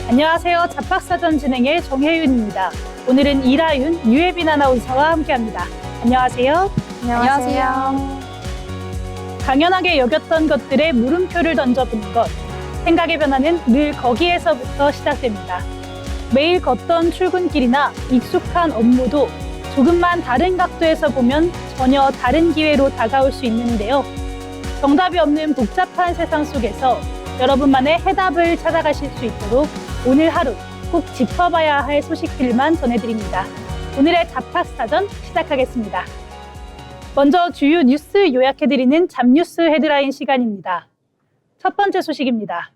안녕하세요. 잡학사전 진행의 정혜윤입니다. 오늘은 이라윤, 유혜빈 아나운서와 함께합니다. 안녕하세요. 안녕하세요. 당연하게 여겼던 것들에 물음표를 던져보는 것. 생각의 변화는 늘 거기에서부터 시작됩니다. 매일 걷던 출근길이나 익숙한 업무도 조금만 다른 각도에서 보면 전혀 다른 기회로 다가올 수 있는데요. 정답이 없는 복잡한 세상 속에서 여러분만의 해답을 찾아가실 수 있도록 오늘 하루 꼭 짚어봐야 할 소식들만 전해드립니다. 오늘의 잡학사전 시작하겠습니다. 먼저 주요 뉴스 요약해드리는 잡뉴스 헤드라인 시간입니다. 첫 번째 소식입니다.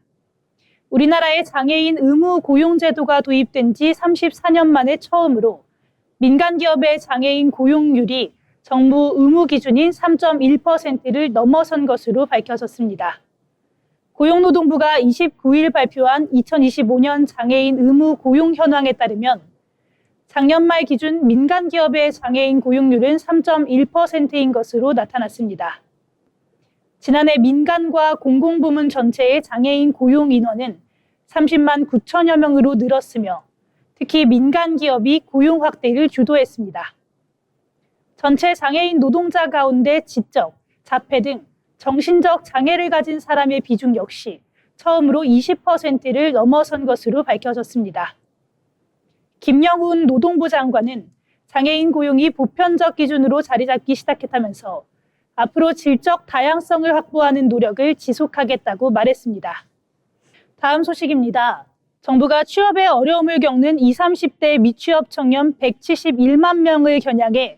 우리나라의 장애인 의무 고용제도가 도입된 지 34년 만에 처음으로 민간 기업의 장애인 고용률이 정부 의무 기준인 3.1%를 넘어선 것으로 밝혀졌습니다. 고용노동부가 29일 발표한 2025년 장애인 의무 고용 현황에 따르면 작년 말 기준 민간 기업의 장애인 고용률은 3.1%인 것으로 나타났습니다. 지난해 민간과 공공부문 전체의 장애인 고용 인원은 30만 9천여 명으로 늘었으며 특히 민간 기업이 고용 확대를 주도했습니다. 전체 장애인 노동자 가운데 지적, 자폐 등 정신적 장애를 가진 사람의 비중 역시 처음으로 20%를 넘어선 것으로 밝혀졌습니다. 김영훈 노동부 장관은 장애인 고용이 보편적 기준으로 자리 잡기 시작했다면서 앞으로 질적 다양성을 확보하는 노력을 지속하겠다고 말했습니다. 다음 소식입니다. 정부가 취업에 어려움을 겪는 20, 30대 미취업 청년 171만 명을 겨냥해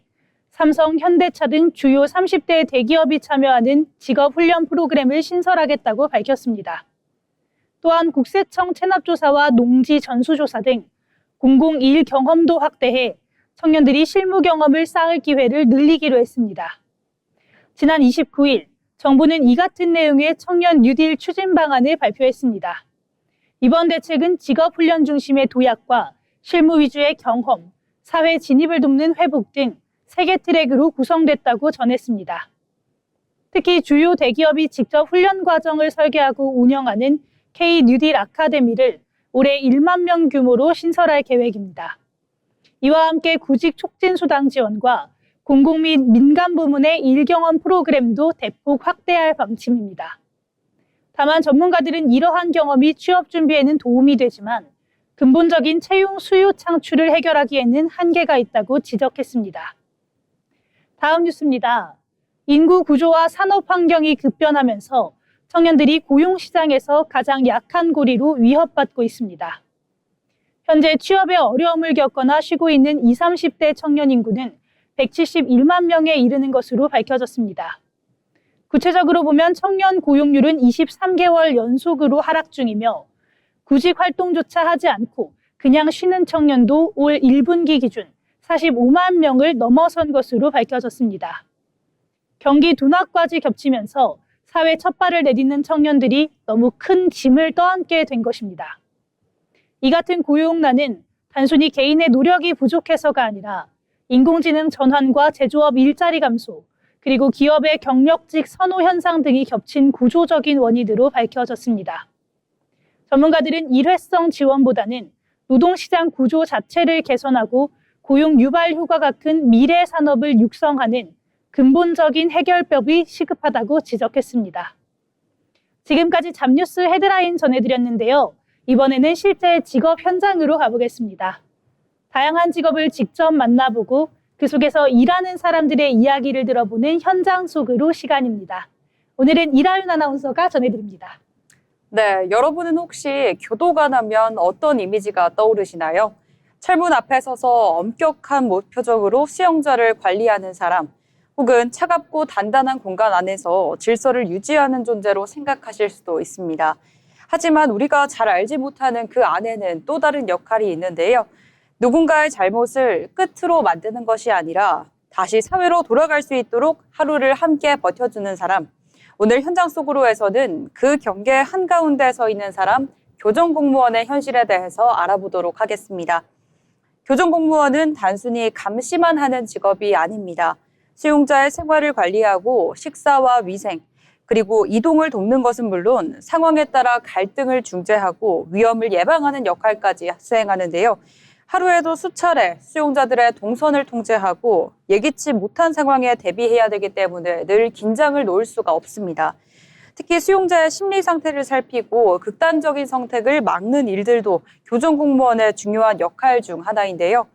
삼성, 현대차 등 주요 30대 대기업이 참여하는 직업훈련 프로그램을 신설하겠다고 밝혔습니다. 또한 국세청 체납조사와 농지 전수조사 등 공공일 경험도 확대해 청년들이 실무 경험을 쌓을 기회를 늘리기로 했습니다. 지난 29일 정부는 이 같은 내용의 청년 뉴딜 추진 방안을 발표했습니다. 이번 대책은 직업훈련 중심의 도약과 실무 위주의 경험, 사회 진입을 돕는 회복 등 3개 트랙으로 구성됐다고 전했습니다. 특히 주요 대기업이 직접 훈련 과정을 설계하고 운영하는 K-뉴딜 아카데미를 올해 1만 명 규모로 신설할 계획입니다. 이와 함께 구직 촉진 수당 지원과 공공 및 민간 부문의 일경험 프로그램도 대폭 확대할 방침입니다. 다만 전문가들은 이러한 경험이 취업 준비에는 도움이 되지만 근본적인 채용 수요 창출을 해결하기에는 한계가 있다고 지적했습니다. 다음 뉴스입니다. 인구 구조와 산업 환경이 급변하면서 청년들이 고용시장에서 가장 약한 고리로 위협받고 있습니다. 현재 취업에 어려움을 겪거나 쉬고 있는 20, 30대 청년 인구는 171만 명에 이르는 것으로 밝혀졌습니다. 구체적으로 보면 청년 고용률은 23개월 연속으로 하락 중이며 구직 활동조차 하지 않고 그냥 쉬는 청년도 올 1분기 기준 45만 명을 넘어선 것으로 밝혀졌습니다. 경기 둔화까지 겹치면서 사회 첫 발을 내딛는 청년들이 너무 큰 짐을 떠안게 된 것입니다. 이 같은 고용난은 단순히 개인의 노력이 부족해서가 아니라 인공지능 전환과 제조업 일자리 감소, 그리고 기업의 경력직 선호 현상 등이 겹친 구조적인 원인으로 밝혀졌습니다. 전문가들은 일회성 지원보다는 노동시장 구조 자체를 개선하고 고용 유발 효과가 큰 미래 산업을 육성하는 근본적인 해결법이 시급하다고 지적했습니다. 지금까지 잡뉴스 헤드라인 전해드렸는데요. 이번에는 실제 직업 현장으로 가보겠습니다. 다양한 직업을 직접 만나보고 그 속에서 일하는 사람들의 이야기를 들어보는 현장 속으로 시간입니다. 오늘은 이라윤 아나운서가 전해드립니다. 네, 여러분은 혹시 교도관 하면 어떤 이미지가 떠오르시나요? 철문 앞에 서서 엄격한 목표적으로 수용자를 관리하는 사람, 혹은 차갑고 단단한 공간 안에서 질서를 유지하는 존재로 생각하실 수도 있습니다. 하지만 우리가 잘 알지 못하는 그 안에는 또 다른 역할이 있는데요. 누군가의 잘못을 끝으로 만드는 것이 아니라 다시 사회로 돌아갈 수 있도록 하루를 함께 버텨주는 사람. 오늘 현장 속으로에서는 그 경계 한가운데 서 있는 사람, 교정공무원의 현실에 대해서 알아보도록 하겠습니다. 교정공무원은 단순히 감시만 하는 직업이 아닙니다. 수용자의 생활을 관리하고 식사와 위생, 그리고 이동을 돕는 것은 물론 상황에 따라 갈등을 중재하고 위험을 예방하는 역할까지 수행하는데요. 하루에도 수차례 수용자들의 동선을 통제하고 예기치 못한 상황에 대비해야 되기 때문에 늘 긴장을 놓을 수가 없습니다. 특히 수용자의 심리 상태를 살피고 극단적인 선택을 막는 일들도 교정 공무원의 중요한 역할 중 하나인데요.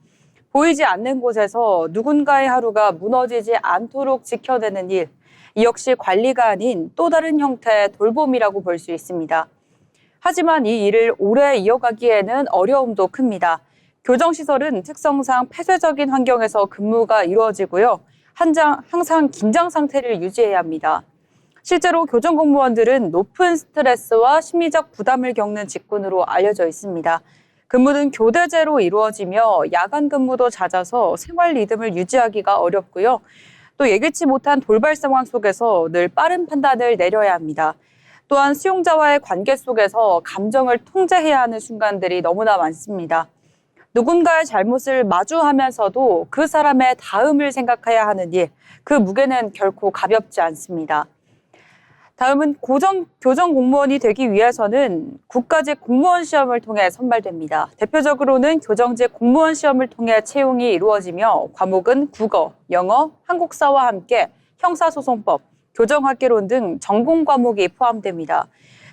보이지 않는 곳에서 누군가의 하루가 무너지지 않도록 지켜내는 일, 이 역시 관리가 아닌 또 다른 형태의 돌봄이라고 볼 수 있습니다. 하지만 이 일을 오래 이어가기에는 어려움도 큽니다. 교정시설은 특성상 폐쇄적인 환경에서 근무가 이루어지고요. 항상 긴장 상태를 유지해야 합니다. 실제로 교정 공무원들은 높은 스트레스와 심리적 부담을 겪는 직군으로 알려져 있습니다. 근무는 교대제로 이루어지며 야간 근무도 잦아서 생활 리듬을 유지하기가 어렵고요. 또 예기치 못한 돌발 상황 속에서 늘 빠른 판단을 내려야 합니다. 또한 수용자와의 관계 속에서 감정을 통제해야 하는 순간들이 너무나 많습니다. 누군가의 잘못을 마주하면서도 그 사람의 다음을 생각해야 하는 일, 그 무게는 결코 가볍지 않습니다. 다음은 교정 공무원이 되기 위해서는 국가직 공무원 시험을 통해 선발됩니다. 대표적으로는 교정직 공무원 시험을 통해 채용이 이루어지며 과목은 국어, 영어, 한국사와 함께 형사소송법, 교정학개론 등 전공 과목이 포함됩니다.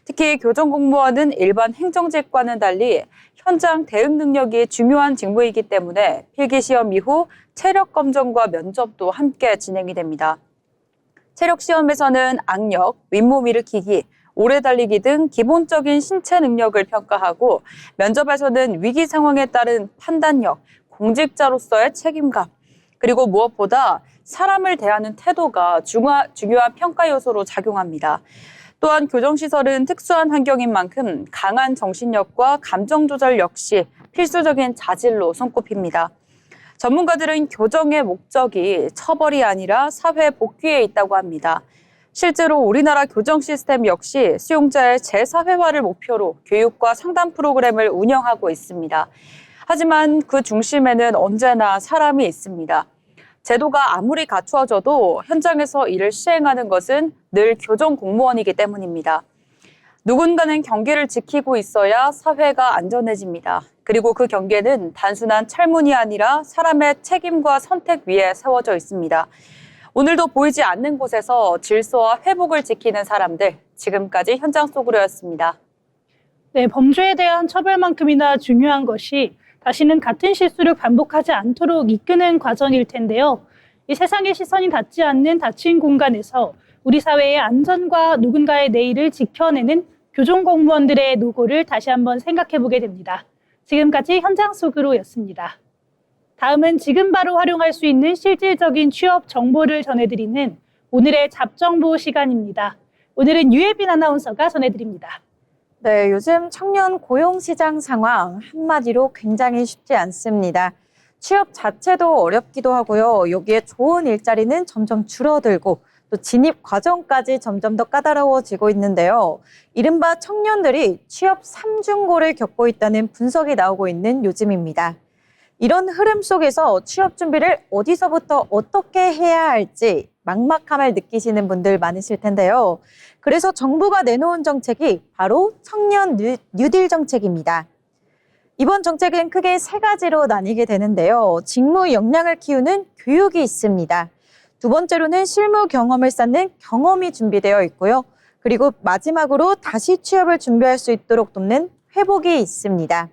특히 교정 공무원은 일반 행정직과는 달리 현장 대응 능력이 중요한 직무이기 때문에 필기시험 이후 체력 검정과 면접도 함께 진행이 됩니다. 체력 시험에서는 악력, 윗몸 일으키기, 오래 달리기 등 기본적인 신체 능력을 평가하고 면접에서는 위기 상황에 따른 판단력, 공직자로서의 책임감, 그리고 무엇보다 사람을 대하는 태도가 중요한 평가 요소로 작용합니다. 또한 교정시설은 특수한 환경인 만큼 강한 정신력과 감정 조절 역시 필수적인 자질로 손꼽힙니다. 전문가들은 교정의 목적이 처벌이 아니라 사회 복귀에 있다고 합니다. 실제로 우리나라 교정 시스템 역시 수용자의 재사회화를 목표로 교육과 상담 프로그램을 운영하고 있습니다. 하지만 그 중심에는 언제나 사람이 있습니다. 제도가 아무리 갖추어져도 현장에서 일을 시행하는 것은 늘 교정 공무원이기 때문입니다. 누군가는 경계를 지키고 있어야 사회가 안전해집니다. 그리고 그 경계는 단순한 철문이 아니라 사람의 책임과 선택 위에 세워져 있습니다. 오늘도 보이지 않는 곳에서 질서와 회복을 지키는 사람들, 지금까지 현장 속으로였습니다. 네, 범죄에 대한 처벌만큼이나 중요한 것이 다시는 같은 실수를 반복하지 않도록 이끄는 과정일 텐데요. 이 세상의 시선이 닿지 않는 닫힌 공간에서 우리 사회의 안전과 누군가의 내일을 지켜내는 교정 공무원들의 노고를 다시 한번 생각해 보게 됩니다. 지금까지 현장 속으로였습니다. 다음은 지금 바로 활용할 수 있는 실질적인 취업 정보를 전해드리는 오늘의 잡정보 시간입니다. 오늘은 유예빈 아나운서가 전해드립니다. 네, 요즘 청년 고용시장 상황 한마디로 굉장히 쉽지 않습니다. 취업 자체도 어렵기도 하고요. 여기에 좋은 일자리는 점점 줄어들고 또 진입 과정까지 점점 더 까다로워지고 있는데요. 이른바 청년들이 취업 삼중고를 겪고 있다는 분석이 나오고 있는 요즘입니다. 이런 흐름 속에서 취업 준비를 어디서부터 어떻게 해야 할지 막막함을 느끼시는 분들 많으실 텐데요. 그래서 정부가 내놓은 정책이 바로 청년 뉴딜 정책입니다. 이번 정책은 크게 세 가지로 나뉘게 되는데요. 직무 역량을 키우는 교육이 있습니다. 두 번째로는 실무 경험을 쌓는 경험이 준비되어 있고요. 그리고 마지막으로 다시 취업을 준비할 수 있도록 돕는 회복이 있습니다.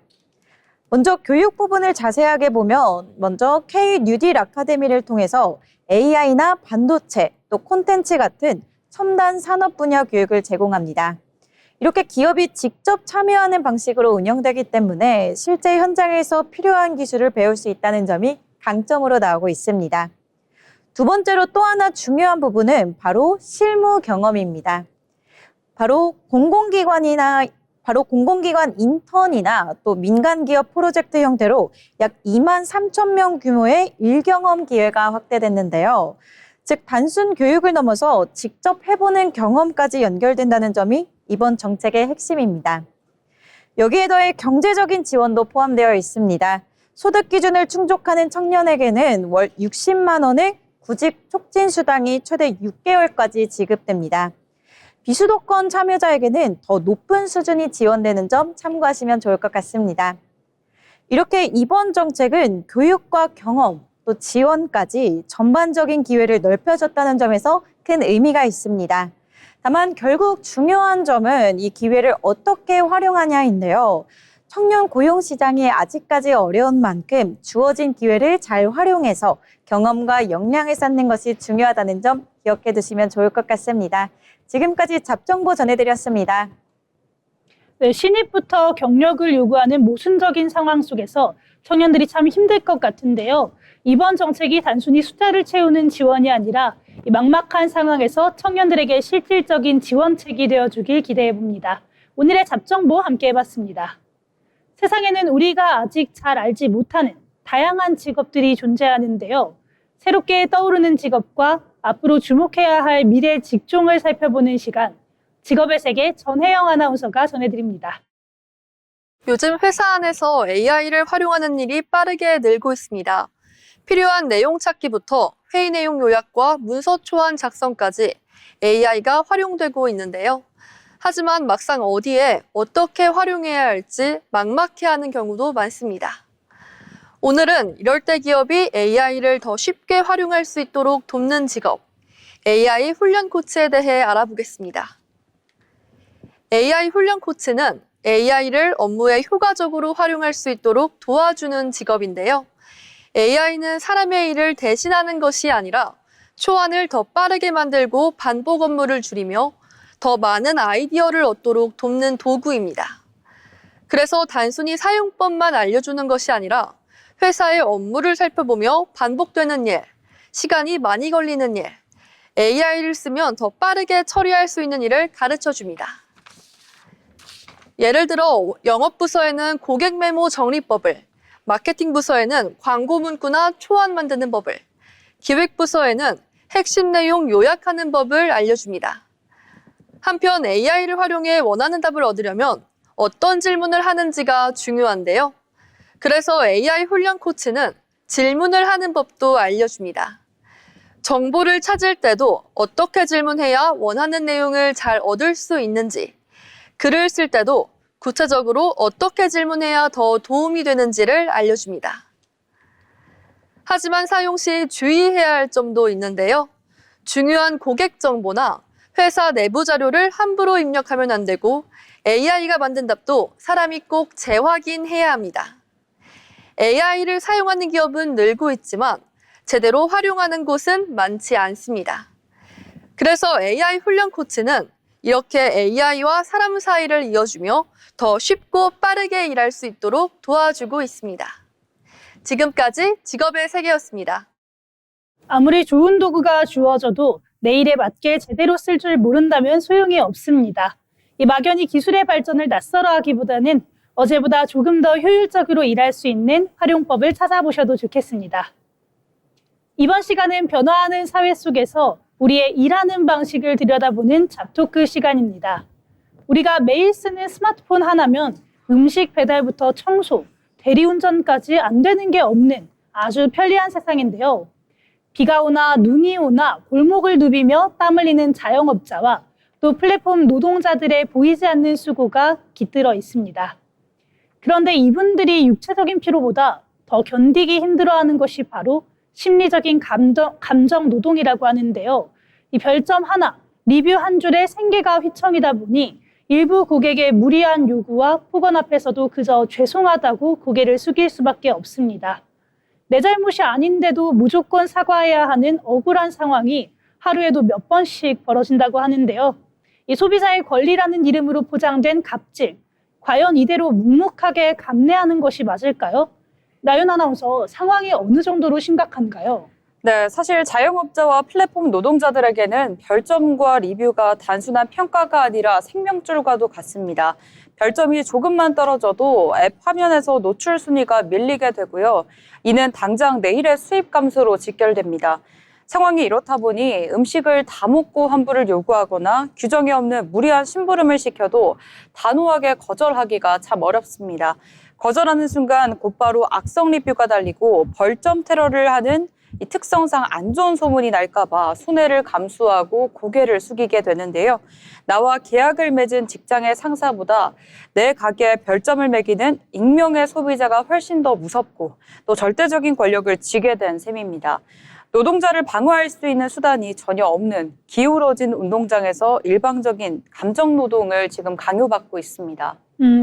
먼저 교육 부분을 자세하게 보면 먼저 K 뉴딜 아카데미를 통해서 AI나 반도체, 또 콘텐츠 같은 첨단 산업 분야 교육을 제공합니다. 이렇게 기업이 직접 참여하는 방식으로 운영되기 때문에 실제 현장에서 필요한 기술을 배울 수 있다는 점이 강점으로 나오고 있습니다. 두 번째로 또 하나 중요한 부분은 바로 실무 경험입니다. 바로 공공기관 인턴이나 또 민간기업 프로젝트 형태로 약 2만 3천 명 규모의 일경험 기회가 확대됐는데요. 즉 단순 교육을 넘어서 직접 해보는 경험까지 연결된다는 점이 이번 정책의 핵심입니다. 여기에 더해 경제적인 지원도 포함되어 있습니다. 소득 기준을 충족하는 청년에게는 월 60만 원의 구직 촉진 수당이 최대 6개월까지 지급됩니다. 비수도권 참여자에게는 더 높은 수준이 지원되는 점 참고하시면 좋을 것 같습니다. 이렇게 이번 정책은 교육과 경험, 또 지원까지 전반적인 기회를 넓혀줬다는 점에서 큰 의미가 있습니다. 다만 결국 중요한 점은 이 기회를 어떻게 활용하냐인데요. 청년 고용 시장이 아직까지 어려운 만큼 주어진 기회를 잘 활용해서 경험과 역량을 쌓는 것이 중요하다는 점 기억해 두시면 좋을 것 같습니다. 지금까지 잡정보 전해드렸습니다. 네, 신입부터 경력을 요구하는 모순적인 상황 속에서 청년들이 참 힘들 것 같은데요. 이번 정책이 단순히 숫자를 채우는 지원이 아니라 이 막막한 상황에서 청년들에게 실질적인 지원책이 되어주길 기대해봅니다. 오늘의 잡정보 함께 해봤습니다. 세상에는 우리가 아직 잘 알지 못하는 다양한 직업들이 존재하는데요. 새롭게 떠오르는 직업과 앞으로 주목해야 할 미래 직종을 살펴보는 시간, 직업의 세계 전혜영 아나운서가 전해드립니다. 요즘 회사 안에서 AI를 활용하는 일이 빠르게 늘고 있습니다. 필요한 내용 찾기부터 회의 내용 요약과 문서 초안 작성까지 AI가 활용되고 있는데요. 하지만 막상 어디에 어떻게 활용해야 할지 막막해하는 경우도 많습니다. 오늘은 이럴 때 기업이 AI를 더 쉽게 활용할 수 있도록 돕는 직업, AI 훈련 코치에 대해 알아보겠습니다. AI 훈련 코치는 AI를 업무에 효과적으로 활용할 수 있도록 도와주는 직업인데요. AI는 사람의 일을 대신하는 것이 아니라 초안을 더 빠르게 만들고 반복 업무를 줄이며 더 많은 아이디어를 얻도록 돕는 도구입니다. 그래서 단순히 사용법만 알려주는 것이 아니라 회사의 업무를 살펴보며 반복되는 일, 시간이 많이 걸리는 일, AI를 쓰면 더 빠르게 처리할 수 있는 일을 가르쳐줍니다. 예를 들어 영업부서에는 고객 메모 정리법을, 마케팅 부서에는 광고 문구나 초안 만드는 법을, 기획부서에는 핵심 내용 요약하는 법을 알려줍니다. 한편 AI를 활용해 원하는 답을 얻으려면 어떤 질문을 하는지가 중요한데요. 그래서 AI 훈련 코치는 질문을 하는 법도 알려줍니다. 정보를 찾을 때도 어떻게 질문해야 원하는 내용을 잘 얻을 수 있는지, 글을 쓸 때도 구체적으로 어떻게 질문해야 더 도움이 되는지를 알려줍니다. 하지만 사용 시 주의해야 할 점도 있는데요. 중요한 고객 정보나 회사 내부 자료를 함부로 입력하면 안 되고 AI가 만든 답도 사람이 꼭 재확인해야 합니다. AI를 사용하는 기업은 늘고 있지만 제대로 활용하는 곳은 많지 않습니다. 그래서 AI 훈련 코치는 이렇게 AI와 사람 사이를 이어주며 더 쉽고 빠르게 일할 수 있도록 도와주고 있습니다. 지금까지 직업의 세계였습니다. 아무리 좋은 도구가 주어져도 내 일에 맞게 제대로 쓸 줄 모른다면 소용이 없습니다. 이 막연히 기술의 발전을 낯설어 하기보다는 어제보다 조금 더 효율적으로 일할 수 있는 활용법을 찾아보셔도 좋겠습니다. 이번 시간은 변화하는 사회 속에서 우리의 일하는 방식을 들여다보는 잡토크 시간입니다. 우리가 매일 쓰는 스마트폰 하나면 음식 배달부터 청소, 대리운전까지 안 되는 게 없는 아주 편리한 세상인데요. 비가 오나 눈이 오나 골목을 누비며 땀 흘리는 자영업자와 또 플랫폼 노동자들의 보이지 않는 수고가 깃들어 있습니다. 그런데 이분들이 육체적인 피로보다 더 견디기 힘들어하는 것이 바로 심리적인 감정 노동이라고 하는데요. 이 별점 하나, 리뷰 한 줄에 생계가 휘청이다 보니 일부 고객의 무리한 요구와 폭언 앞에서도 그저 죄송하다고 고개를 숙일 수밖에 없습니다. 내 잘못이 아닌데도 무조건 사과해야 하는 억울한 상황이 하루에도 몇 번씩 벌어진다고 하는데요. 이 소비자의 권리라는 이름으로 포장된 갑질, 과연 이대로 묵묵하게 감내하는 것이 맞을까요? 나연 아나운서, 상황이 어느 정도로 심각한가요? 네, 사실 자영업자와 플랫폼 노동자들에게는 별점과 리뷰가 단순한 평가가 아니라 생명줄과도 같습니다. 별점이 조금만 떨어져도 앱 화면에서 노출 순위가 밀리게 되고요. 이는 당장 내일의 수입 감소로 직결됩니다. 상황이 이렇다 보니 음식을 다 먹고 환불을 요구하거나 규정이 없는 무리한 심부름을 시켜도 단호하게 거절하기가 참 어렵습니다. 거절하는 순간 곧바로 악성 리뷰가 달리고 벌점 테러를 하는 이 특성상 안 좋은 소문이 날까봐 손해를 감수하고 고개를 숙이게 되는데요. 나와 계약을 맺은 직장의 상사보다 내 가게에 별점을 매기는 익명의 소비자가 훨씬 더 무섭고 또 절대적인 권력을 쥐게 된 셈입니다. 노동자를 방어할 수 있는 수단이 전혀 없는 기울어진 운동장에서 일방적인 감정 노동을 지금 강요받고 있습니다.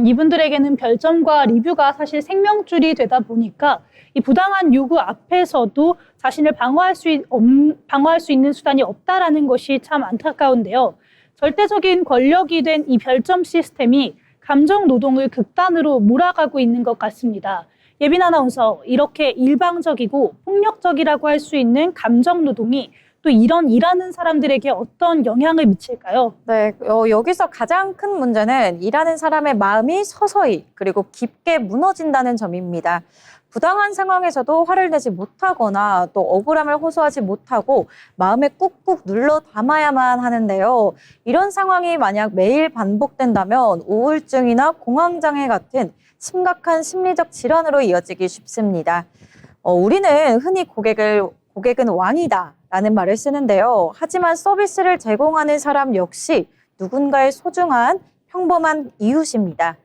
이분들에게는 별점과 리뷰가 사실 생명줄이 되다 보니까 이 부당한 요구 앞에서도 자신을 방어할 수 있는 수단이 없다라는 것이 참 안타까운데요. 절대적인 권력이 된 이 별점 시스템이 감정 노동을 극단으로 몰아가고 있는 것 같습니다. 예빈 아나운서, 이렇게 일방적이고 폭력적이라고 할 수 있는 감정 노동이 또 이런 일하는 사람들에게 어떤 영향을 미칠까요? 네, 여기서 가장 큰 문제는 일하는 사람의 마음이 서서히 그리고 깊게 무너진다는 점입니다. 부당한 상황에서도 화를 내지 못하거나 또 억울함을 호소하지 못하고 마음에 꾹꾹 눌러 담아야만 하는데요. 이런 상황이 만약 매일 반복된다면 우울증이나 공황장애 같은 심각한 심리적 질환으로 이어지기 쉽습니다. 우리는 흔히 고객은 왕이다 라는 말을 쓰는데요. 하지만 서비스를 제공하는 사람 역시 누군가의 소중한 평범한 이웃입니다.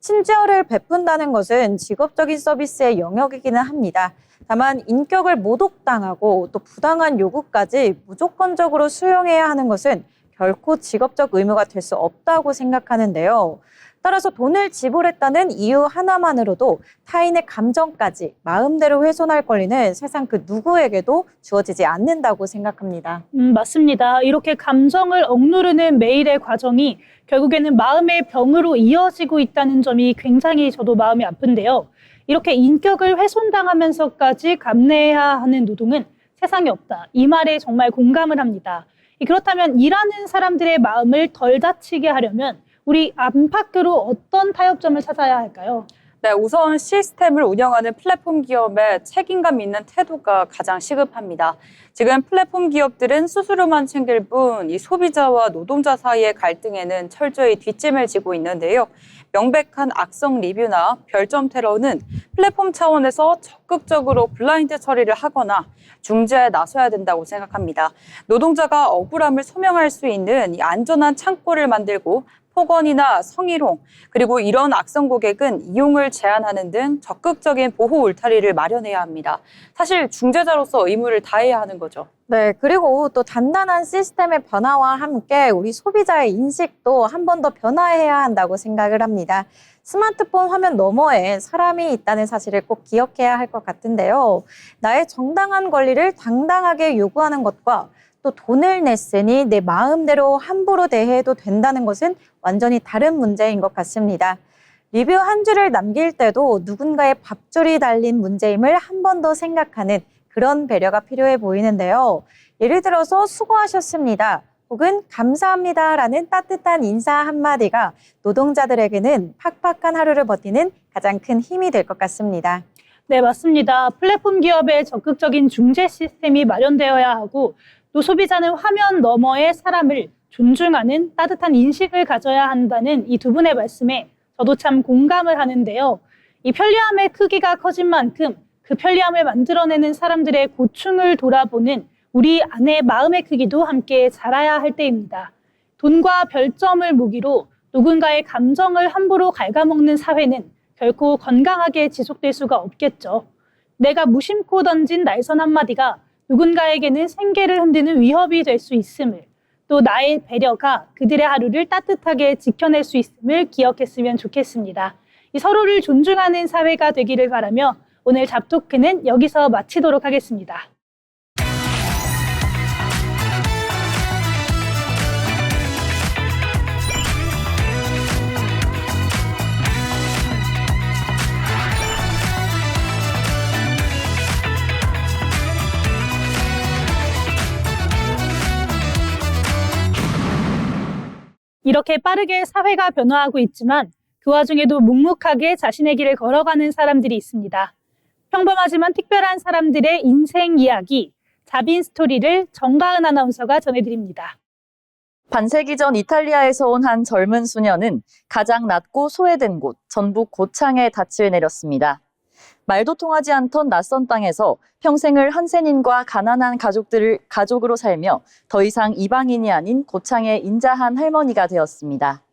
친절을 베푼다는 것은 직업적인 서비스의 영역이기는 합니다. 다만 인격을 모독당하고 또 부당한 요구까지 무조건적으로 수용해야 하는 것은 결코 직업적 의무가 될 수 없다고 생각하는데요. 따라서 돈을 지불했다는 이유 하나만으로도 타인의 감정까지 마음대로 훼손할 권리는 세상 그 누구에게도 주어지지 않는다고 생각합니다. 맞습니다. 이렇게 감정을 억누르는 매일의 과정이 결국에는 마음의 병으로 이어지고 있다는 점이 굉장히 저도 마음이 아픈데요. 이렇게 인격을 훼손당하면서까지 감내해야 하는 노동은 세상에 없다. 이 말에 정말 공감을 합니다. 그렇다면 일하는 사람들의 마음을 덜 다치게 하려면 우리 안팎으로 어떤 타협점을 찾아야 할까요? 네, 우선 시스템을 운영하는 플랫폼 기업의 책임감 있는 태도가 가장 시급합니다. 지금 플랫폼 기업들은 수수료만 챙길 뿐 이 소비자와 노동자 사이의 갈등에는 철저히 뒷짐을 지고 있는데요. 명백한 악성 리뷰나 별점 테러는 플랫폼 차원에서 적극적으로 블라인드 처리를 하거나 중재에 나서야 된다고 생각합니다. 노동자가 억울함을 소명할 수 있는 이 안전한 창구를 만들고 폭언이나 성희롱, 그리고 이런 악성 고객은 이용을 제한하는 등 적극적인 보호 울타리를 마련해야 합니다. 사실 중재자로서 의무를 다해야 하는 거죠. 네, 그리고 또 단단한 시스템의 변화와 함께 우리 소비자의 인식도 한 번 더 변화해야 한다고 생각을 합니다. 스마트폰 화면 너머에 사람이 있다는 사실을 꼭 기억해야 할 것 같은데요. 나의 정당한 권리를 당당하게 요구하는 것과 또 돈을 냈으니 내 마음대로 함부로 대해도 된다는 것은 완전히 다른 문제인 것 같습니다. 리뷰 한 줄을 남길 때도 누군가의 밥줄이 달린 문제임을 한 번 더 생각하는 그런 배려가 필요해 보이는데요. 예를 들어서 수고하셨습니다. 혹은 감사합니다라는 따뜻한 인사 한마디가 노동자들에게는 팍팍한 하루를 버티는 가장 큰 힘이 될 것 같습니다. 네, 맞습니다. 플랫폼 기업의 적극적인 중재 시스템이 마련되어야 하고 또 소비자는 화면 너머의 사람을 존중하는 따뜻한 인식을 가져야 한다는 이 두 분의 말씀에 저도 참 공감을 하는데요. 이 편리함의 크기가 커진 만큼 그 편리함을 만들어내는 사람들의 고충을 돌아보는 우리 안의 마음의 크기도 함께 자라야 할 때입니다. 돈과 별점을 무기로 누군가의 감정을 함부로 갉아먹는 사회는 결코 건강하게 지속될 수가 없겠죠. 내가 무심코 던진 날선 한마디가 누군가에게는 생계를 흔드는 위협이 될 수 있음을, 또 나의 배려가 그들의 하루를 따뜻하게 지켜낼 수 있음을 기억했으면 좋겠습니다. 이 서로를 존중하는 사회가 되기를 바라며 오늘 잡토크는 여기서 마치도록 하겠습니다. 이렇게 빠르게 사회가 변화하고 있지만 그 와중에도 묵묵하게 자신의 길을 걸어가는 사람들이 있습니다. 평범하지만 특별한 사람들의 인생 이야기, 자빈 스토리를 정가은 아나운서가 전해드립니다. 반세기 전 이탈리아에서 온 한 젊은 수녀는 가장 낮고 소외된 곳, 전북 고창에 닻을 내렸습니다. 말도 통하지 않던 낯선 땅에서 평생을 한센인과 가난한 가족으로 살며 더 이상 이방인이 아닌 고창의 인자한 할머니가 되었습니다.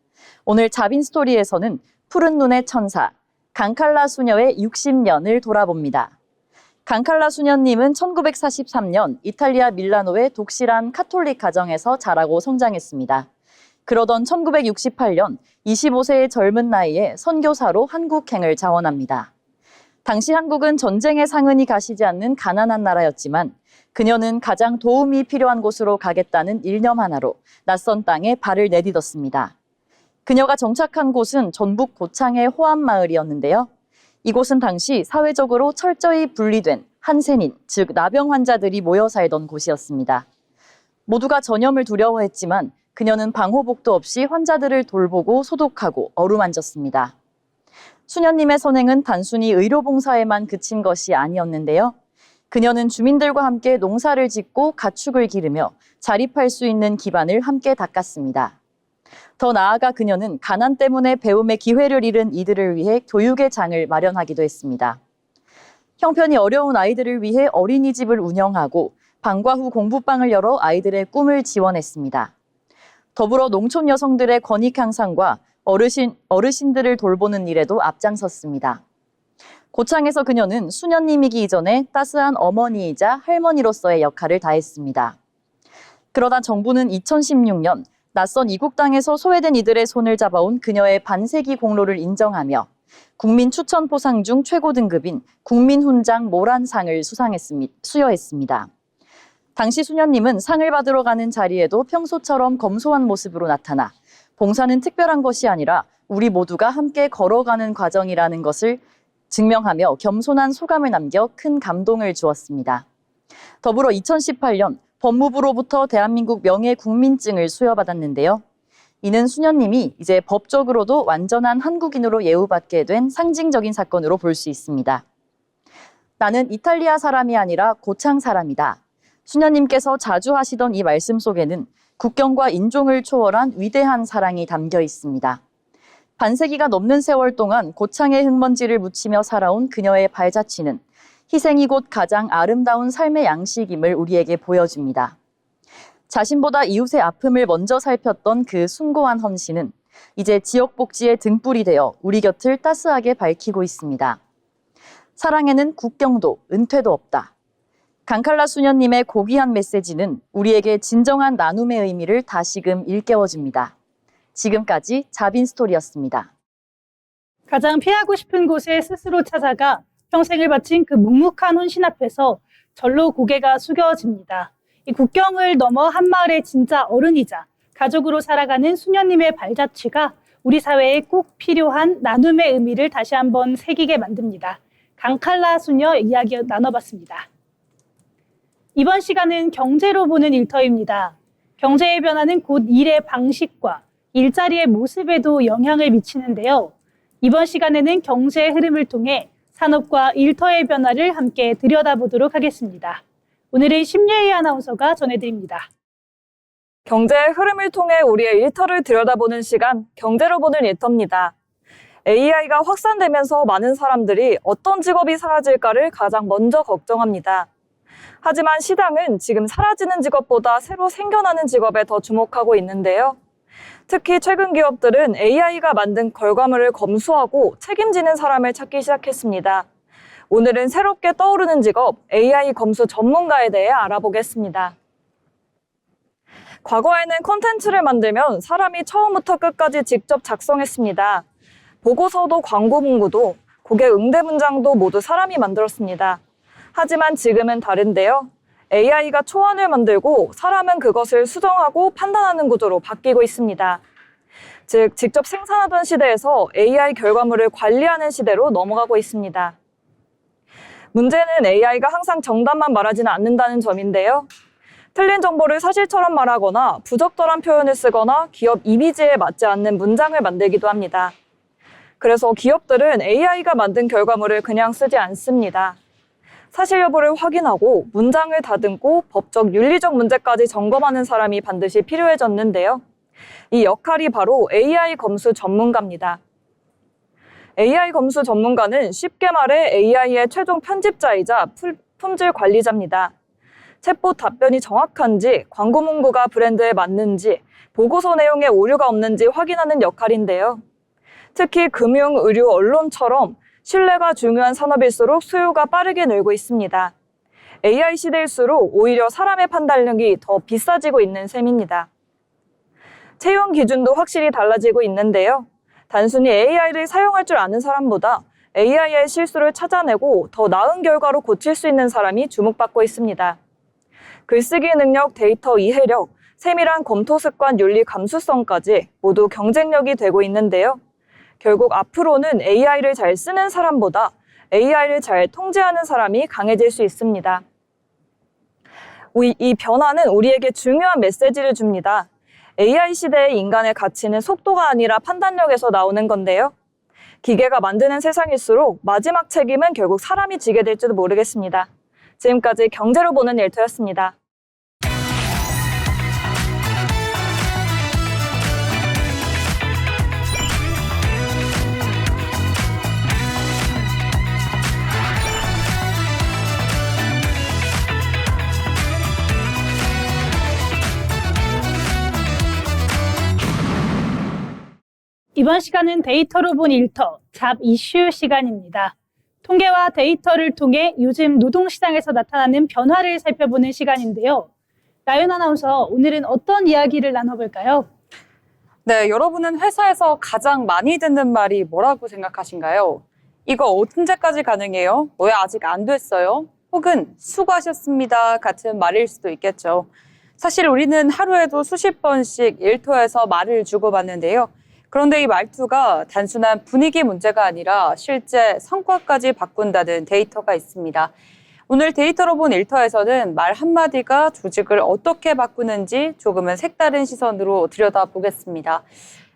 오늘 자빈 스토리에서는 푸른 눈의 천사, 강칼라 수녀의 60년을 돌아봅니다. 강칼라 수녀님은 1943년 이탈리아 밀라노의 독실한 카톨릭 가정에서 자라고 성장했습니다. 그러던 1968년 25세의 젊은 나이에 선교사로 한국행을 자원합니다. 당시 한국은 전쟁의 상흔이 가시지 않는 가난한 나라였지만 그녀는 가장 도움이 필요한 곳으로 가겠다는 일념 하나로 낯선 땅에 발을 내딛었습니다. 그녀가 정착한 곳은 전북 고창의 호암마을이었는데요. 이곳은 당시 사회적으로 철저히 분리된 한센인, 즉 나병 환자들이 모여 살던 곳이었습니다. 모두가 전염을 두려워했지만 그녀는 방호복도 없이 환자들을 돌보고 소독하고 어루만졌습니다. 수녀님의 선행은 단순히 의료봉사에만 그친 것이 아니었는데요. 그녀는 주민들과 함께 농사를 짓고 가축을 기르며 자립할 수 있는 기반을 함께 닦았습니다. 더 나아가 그녀는 가난 때문에 배움의 기회를 잃은 이들을 위해 교육의 장을 마련하기도 했습니다. 형편이 어려운 아이들을 위해 어린이집을 운영하고 방과 후 공부방을 열어 아이들의 꿈을 지원했습니다. 더불어 농촌 여성들의 권익 향상과 어르신들을 돌보는 일에도 앞장섰습니다. 고창에서 그녀는 수녀님이기 이전에 따스한 어머니이자 할머니로서의 역할을 다했습니다. 그러다 정부는 2016년 낯선 이국 땅에서 소외된 이들의 손을 잡아온 그녀의 반세기 공로를 인정하며 국민 추천 포상 중 최고 등급인 국민훈장 모란상을 수여했습니다. 당시 수녀님은 상을 받으러 가는 자리에도 평소처럼 검소한 모습으로 나타나 봉사는 특별한 것이 아니라 우리 모두가 함께 걸어가는 과정이라는 것을 증명하며 겸손한 소감을 남겨 큰 감동을 주었습니다. 더불어 2018년 법무부로부터 대한민국 명예 국민증을 수여받았는데요. 이는 수녀님이 이제 법적으로도 완전한 한국인으로 예우받게 된 상징적인 사건으로 볼 수 있습니다. 나는 이탈리아 사람이 아니라 고창 사람이다. 수녀님께서 자주 하시던 이 말씀 속에는 국경과 인종을 초월한 위대한 사랑이 담겨 있습니다. 반세기가 넘는 세월 동안 고창의 흙먼지를 묻히며 살아온 그녀의 발자취는 희생이 곧 가장 아름다운 삶의 양식임을 우리에게 보여줍니다. 자신보다 이웃의 아픔을 먼저 살폈던 그 숭고한 헌신은 이제 지역 복지의 등불이 되어 우리 곁을 따스하게 밝히고 있습니다. 사랑에는 국경도 은퇴도 없다. 강칼라 수녀님의 고귀한 메시지는 우리에게 진정한 나눔의 의미를 다시금 일깨워줍니다. 지금까지 자빈 스토리였습니다. 가장 피하고 싶은 곳에 스스로 찾아가 평생을 바친 그 묵묵한 헌신 앞에서 절로 고개가 숙여집니다. 이 국경을 넘어 한마을의 진짜 어른이자 가족으로 살아가는 수녀님의 발자취가 우리 사회에 꼭 필요한 나눔의 의미를 다시 한번 새기게 만듭니다. 강칼라 수녀 이야기 나눠봤습니다. 이번 시간은 경제로 보는 일터입니다. 경제의 변화는 곧 일의 방식과 일자리의 모습에도 영향을 미치는데요. 이번 시간에는 경제의 흐름을 통해 산업과 일터의 변화를 함께 들여다보도록 하겠습니다. 오늘은 심예희 아나운서가 전해드립니다. 경제의 흐름을 통해 우리의 일터를 들여다보는 시간, 경제로 보는 일터입니다. AI가 확산되면서 많은 사람들이 어떤 직업이 사라질까를 가장 먼저 걱정합니다. 하지만 시장은 지금 사라지는 직업보다 새로 생겨나는 직업에 더 주목하고 있는데요. 특히 최근 기업들은 AI가 만든 결과물을 검수하고 책임지는 사람을 찾기 시작했습니다. 오늘은 새롭게 떠오르는 직업, AI 검수 전문가에 대해 알아보겠습니다. 과거에는 콘텐츠를 만들면 사람이 처음부터 끝까지 직접 작성했습니다. 보고서도 광고 문구도 고객 응대 문장도 모두 사람이 만들었습니다. 하지만 지금은 다른데요. AI가 초안을 만들고 사람은 그것을 수정하고 판단하는 구조로 바뀌고 있습니다. 즉, 직접 생산하던 시대에서 AI 결과물을 관리하는 시대로 넘어가고 있습니다. 문제는 AI가 항상 정답만 말하지는 않는다는 점인데요. 틀린 정보를 사실처럼 말하거나 부적절한 표현을 쓰거나 기업 이미지에 맞지 않는 문장을 만들기도 합니다. 그래서 기업들은 AI가 만든 결과물을 그냥 쓰지 않습니다. 사실 여부를 확인하고 문장을 다듬고 법적, 윤리적 문제까지 점검하는 사람이 반드시 필요해졌는데요. 이 역할이 바로 AI 검수 전문가입니다. AI 검수 전문가는 쉽게 말해 AI의 최종 편집자이자 품질 관리자입니다. 챗봇 답변이 정확한지, 광고 문구가 브랜드에 맞는지, 보고서 내용에 오류가 없는지 확인하는 역할인데요. 특히 금융, 의료, 언론처럼 신뢰가 중요한 산업일수록 수요가 빠르게 늘고 있습니다. AI 시대일수록 오히려 사람의 판단력이 더 비싸지고 있는 셈입니다. 채용 기준도 확실히 달라지고 있는데요. 단순히 AI를 사용할 줄 아는 사람보다 AI의 실수를 찾아내고 더 나은 결과로 고칠 수 있는 사람이 주목받고 있습니다. 글쓰기 능력, 데이터 이해력, 세밀한 검토 습관, 윤리 감수성까지 모두 경쟁력이 되고 있는데요. 결국 앞으로는 AI를 잘 쓰는 사람보다 AI를 잘 통제하는 사람이 강해질 수 있습니다. 이 변화는 우리에게 중요한 메시지를 줍니다. AI 시대의 인간의 가치는 속도가 아니라 판단력에서 나오는 건데요. 기계가 만드는 세상일수록 마지막 책임은 결국 사람이 지게 될지도 모르겠습니다. 지금까지 경제로 보는 일터였습니다. 이번 시간은 데이터로 본 일터, 잡 이슈 시간입니다. 통계와 데이터를 통해 요즘 노동시장에서 나타나는 변화를 살펴보는 시간인데요. 나연 아나운서, 오늘은 어떤 이야기를 나눠볼까요? 네, 여러분은 회사에서 가장 많이 듣는 말이 뭐라고 생각하신가요? 이거 언제까지 가능해요? 왜 아직 안 됐어요? 혹은 수고하셨습니다 같은 말일 수도 있겠죠. 사실 우리는 하루에도 수십 번씩 일터에서 말을 주고받는데요. 그런데 이 말투가 단순한 분위기 문제가 아니라 실제 성과까지 바꾼다는 데이터가 있습니다. 오늘 데이터로 본 일터에서는 말 한마디가 조직을 어떻게 바꾸는지 조금은 색다른 시선으로 들여다보겠습니다.